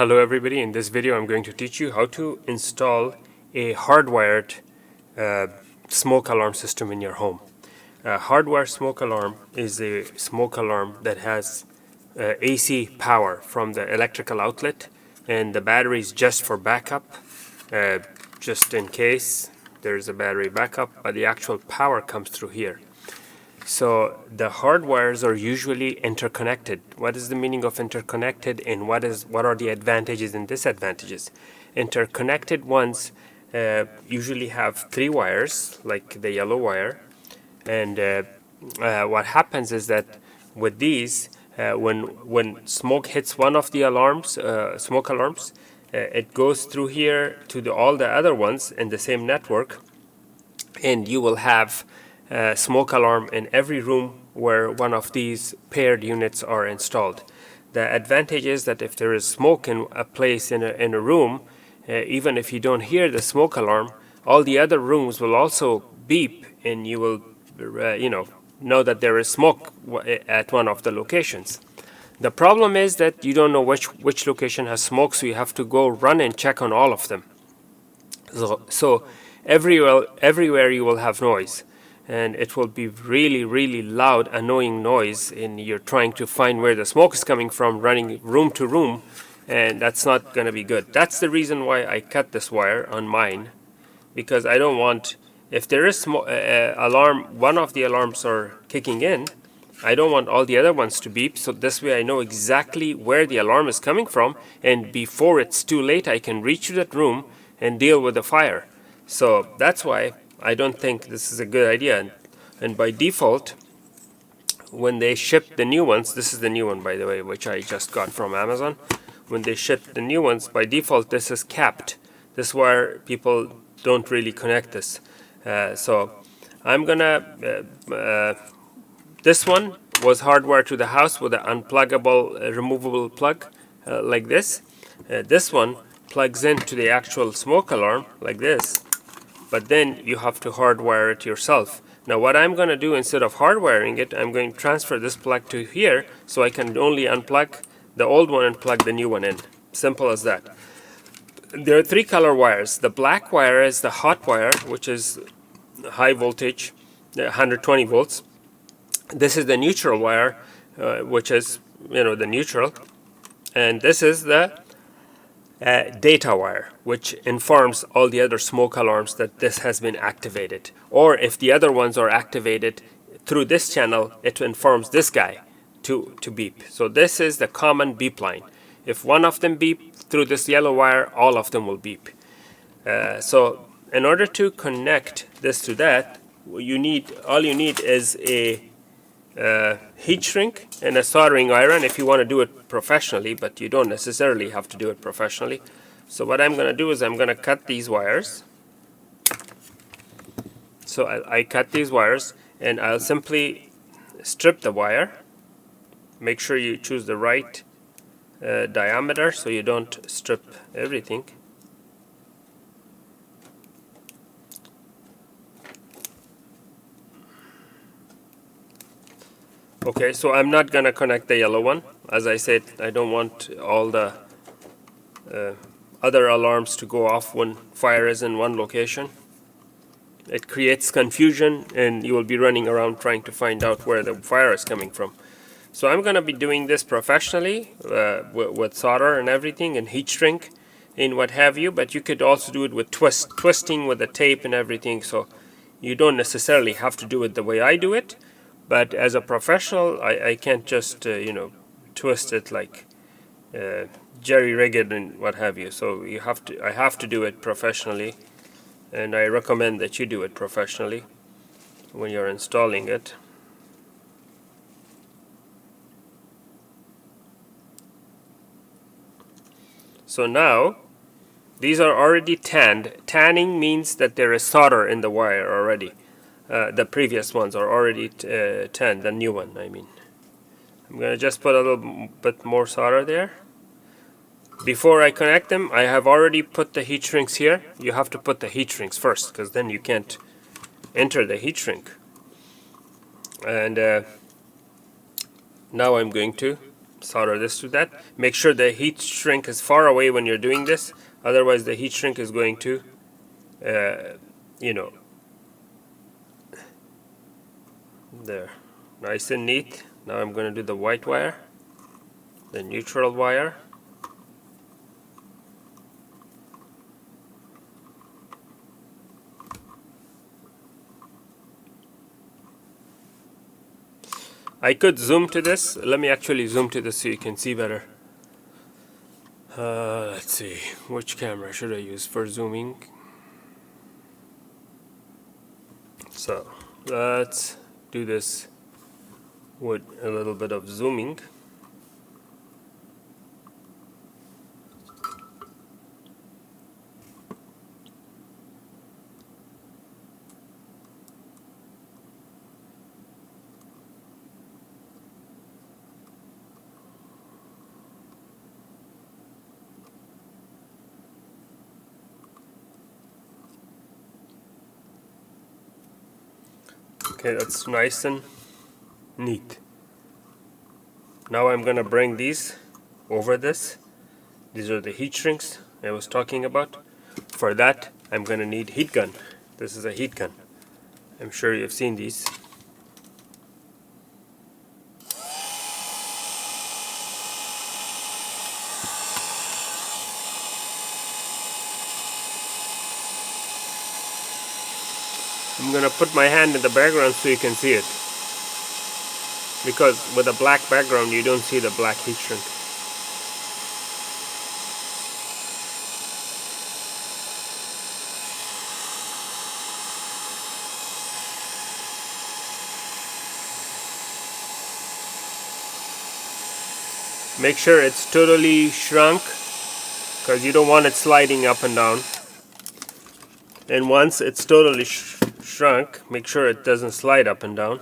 Hello everybody, in this video I'm going to teach you how to install a hardwired smoke alarm system in your home. A hardwired smoke alarm is a smoke alarm that has AC power from the electrical outlet, and the battery is just for backup, just in case there's a battery backup, but the actual power comes through here. So the hardwires are usually interconnected. What is the meaning of interconnected, and what are the advantages and disadvantages? Interconnected ones usually have 3 wires, like the yellow wire, and what happens is that with these, when smoke hits one of the alarms, smoke alarms, it goes through here to all the other ones in the same network, and you will have smoke alarm in every room where one of these paired units are installed. The advantage is that if there is smoke in a place in a room, even if you don't hear the smoke alarm, all the other rooms will also beep, and you will know that there is smoke at one of the locations. The problem is that you don't know which location has smoke, so you have to go run and check on all of them. So everywhere you will have noise, and it will be really loud, annoying noise, and you're trying to find where the smoke is coming from, running room to room, and that's not going to be good. That's the reason why I cut this wire on mine, because I don't want, if there is alarm, one of the alarms are kicking in, I don't want all the other ones to beep, so this way I know exactly where the alarm is coming from, and before it's too late I can reach to that room and deal with the fire. So that's why I don't think this is a good idea. And by default, when they ship the new ones, this is the new one by the way, which I just got from Amazon. When they ship the new ones, by default this is capped. This is where people don't really connect this. So I'm gonna, this one was hardwired to the house with an unpluggable, removable plug like this. This one plugs into the actual smoke alarm like this, but then you have to hardwire it yourself. Now what I'm going to do, instead of hardwiring it, I'm going to transfer this plug to here, so I can only unplug the old one and plug the new one in. Simple as that. There are 3 color wires. The black wire is the hot wire, which is high voltage, 120 volts. This is the neutral wire, which is the neutral, and this is the data wire, which informs all the other smoke alarms that this has been activated. Or if the other ones are activated through this channel, it informs this guy to beep. So this is the common beep line. If one of them beep through this yellow wire, all of them will beep. So in order to connect this to that, all you need is a heat shrink and a soldering iron if you want to do it professionally, but you don't necessarily have to do it professionally. So what I'm going to do is I'm going to cut these wires. So I cut these wires, and I'll simply strip the wire. Make sure you choose the right diameter so you don't strip everything. Okay, so I'm not gonna connect the yellow one. As I said, I don't want all the other alarms to go off when fire is in one location. It creates confusion, and you will be running around trying to find out where the fire is coming from. So I'm gonna be doing this professionally with solder and everything, and heat shrink and what have you, but you could also do it with twisting with the tape and everything, so you don't necessarily have to do it the way I do it. But as a professional, I can't just twist it like jerry rig it and what have you. So I have to do it professionally, and I recommend that you do it professionally when you're installing it. So now these are already tanned. Tanning means that there is solder in the wire already. The previous ones are already tanned, the new one I mean. I'm going to just put a little bit more solder there. Before I connect them, I have already put the heat shrinks here. You have to put the heat shrinks first, because then you can't enter the heat shrink. And now I'm going to solder this to that. Make sure the heat shrink is far away when you're doing this, otherwise the heat shrink is going to you know, there, nice and neat. Now I'm going to do the white wire, the neutral wire, I could zoom to this. Let me actually zoom to this so you can see better. Let's see, which camera should I use for zooming? So let's do this with a little bit of zooming. Okay, that's nice and neat. Now I'm gonna bring these over this. These are the heat shrinks I was talking about. For that, I'm gonna need heat gun. This is a heat gun. I'm sure you've seen these. I'm gonna put my hand in the background so you can see it, because with a black background you don't see the black heat shrink. Make sure it's totally shrunk, because you don't want it sliding up and down. And once it's totally shrunk, make sure it doesn't slide up and down,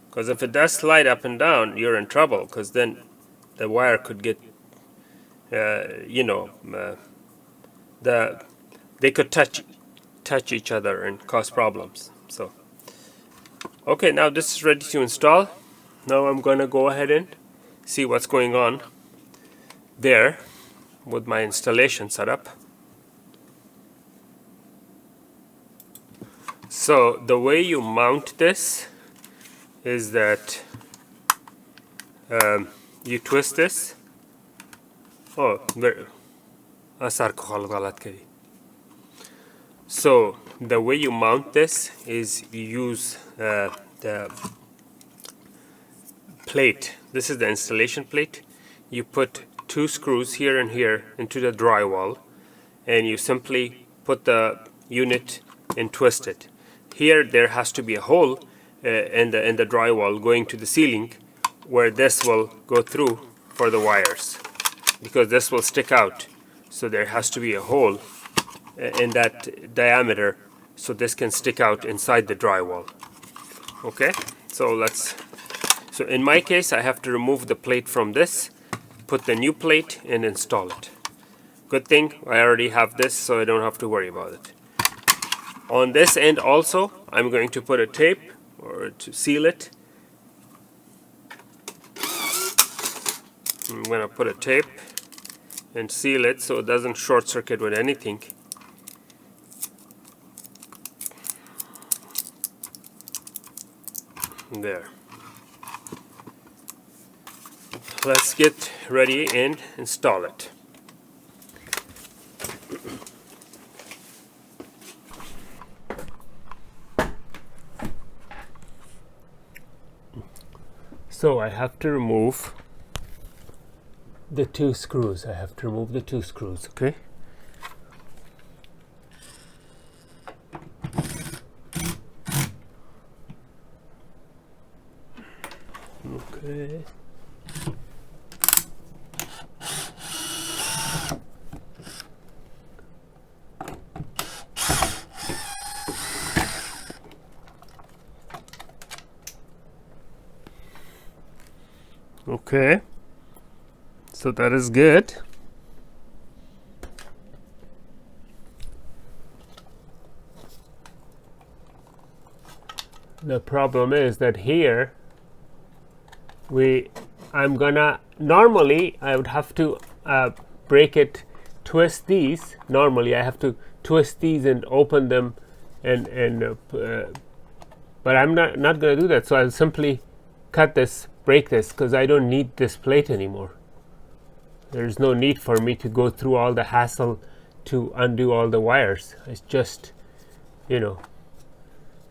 because if it does slide up and down, you're in trouble, because then the wire could get they could touch each other and cause problems. So okay, now this is ready to install. Now I'm gonna go ahead and see what's going on there with my installation setup. So the way you mount this is that you twist this. So the way you mount this is you use the plate. This is the installation plate. You put 2 screws here and here into the drywall, and you simply put the unit and twist it. Here there has to be a hole in the drywall going to the ceiling, where this will go through for the wires, because this will stick out. So there has to be a hole in that diameter so this can stick out inside the drywall. Okay, so in my case I have to remove the plate from this, put the new plate and install it. Good thing I already have this, so I don't have to worry about it. On this end also, I'm going to put a tape or to seal it. I'm going to put a tape and seal it so it doesn't short circuit with anything. There. Let's get ready and install it. So I have to remove the 2 screws. Okay? Okay. Okay, so that is good. The problem is that here I'm gonna normally I would have to break it, twist these. Normally I have to twist these and open them, but I'm not going to do that. So I'll simply cut this, break this, because I don't need this plate anymore. There's no need for me to go through all the hassle to undo all the wires. It's just,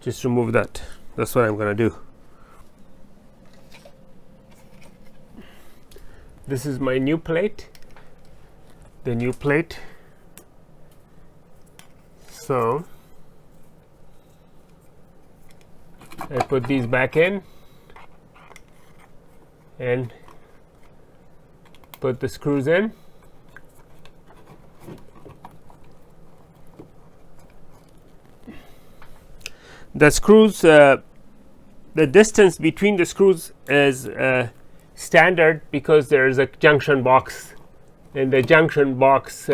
just remove that. That's what I'm going to do. This is my new plate, the new plate. So I put these back in and put the screws in. The screws, the distance between the screws is standard because there is a junction box, and the junction box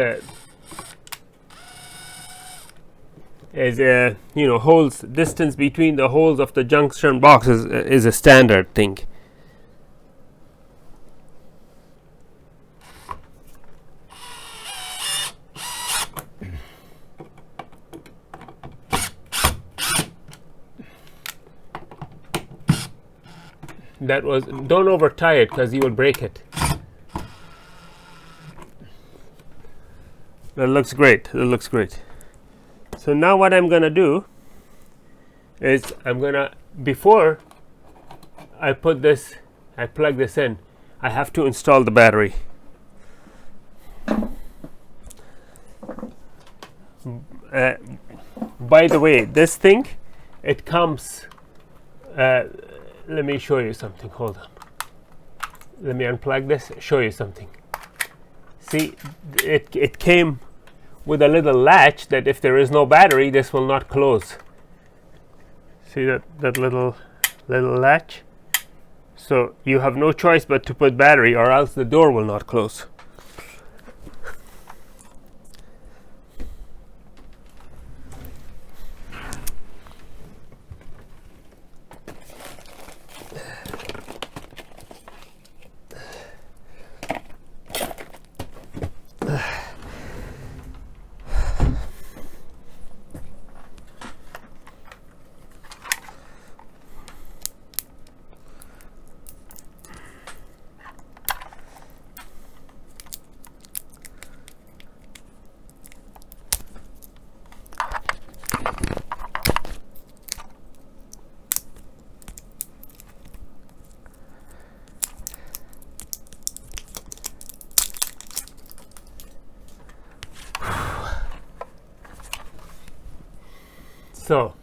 is holes, distance between the holes of the junction box is a standard thing. Don't over tie it because you will break it. That looks great. So now what I'm gonna do is before I plug this in, I have to install the battery. By the way, this thing, it comes, let me show you something. Hold on. Let me unplug this, show you something. See, it came with a little latch that if there is no battery, this will not close. See that little latch? So you have no choice but to put battery, or else the door will not close. So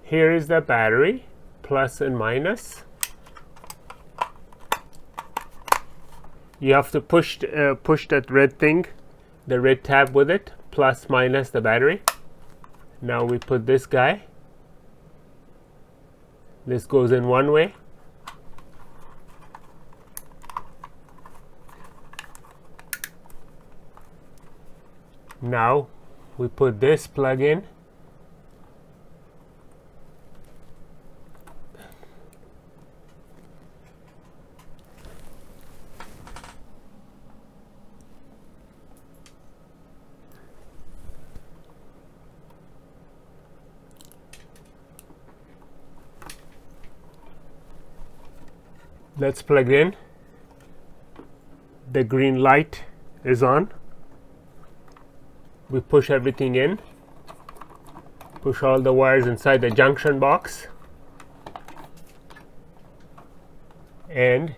here is the battery, plus and minus. You have to push that red thing, the red tab with it, plus minus the battery. Now we put this guy. This goes in one way. Now we put this plug in. That's plugged in. The green light is on. We push everything in. Push all the wires inside the junction box. And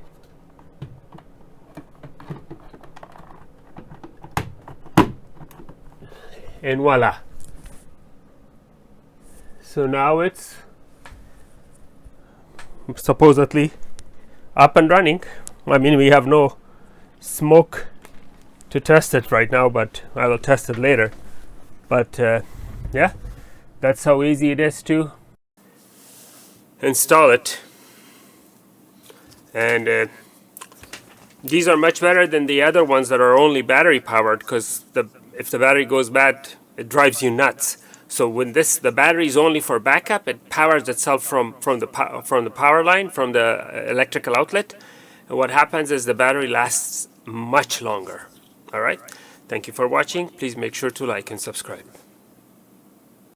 voila. So now it's supposedly up and running. I mean, we have no smoke to test it right now, but I will test it later. But yeah, that's how easy it is to install it. And these are much better than the other ones that are only battery powered, because if the battery goes bad, it drives you nuts. So when the battery is only for backup, it powers itself from the power line, from the electrical outlet. what happens is the battery lasts much longer. All right. Thank you for watching. Please make sure to like and subscribe.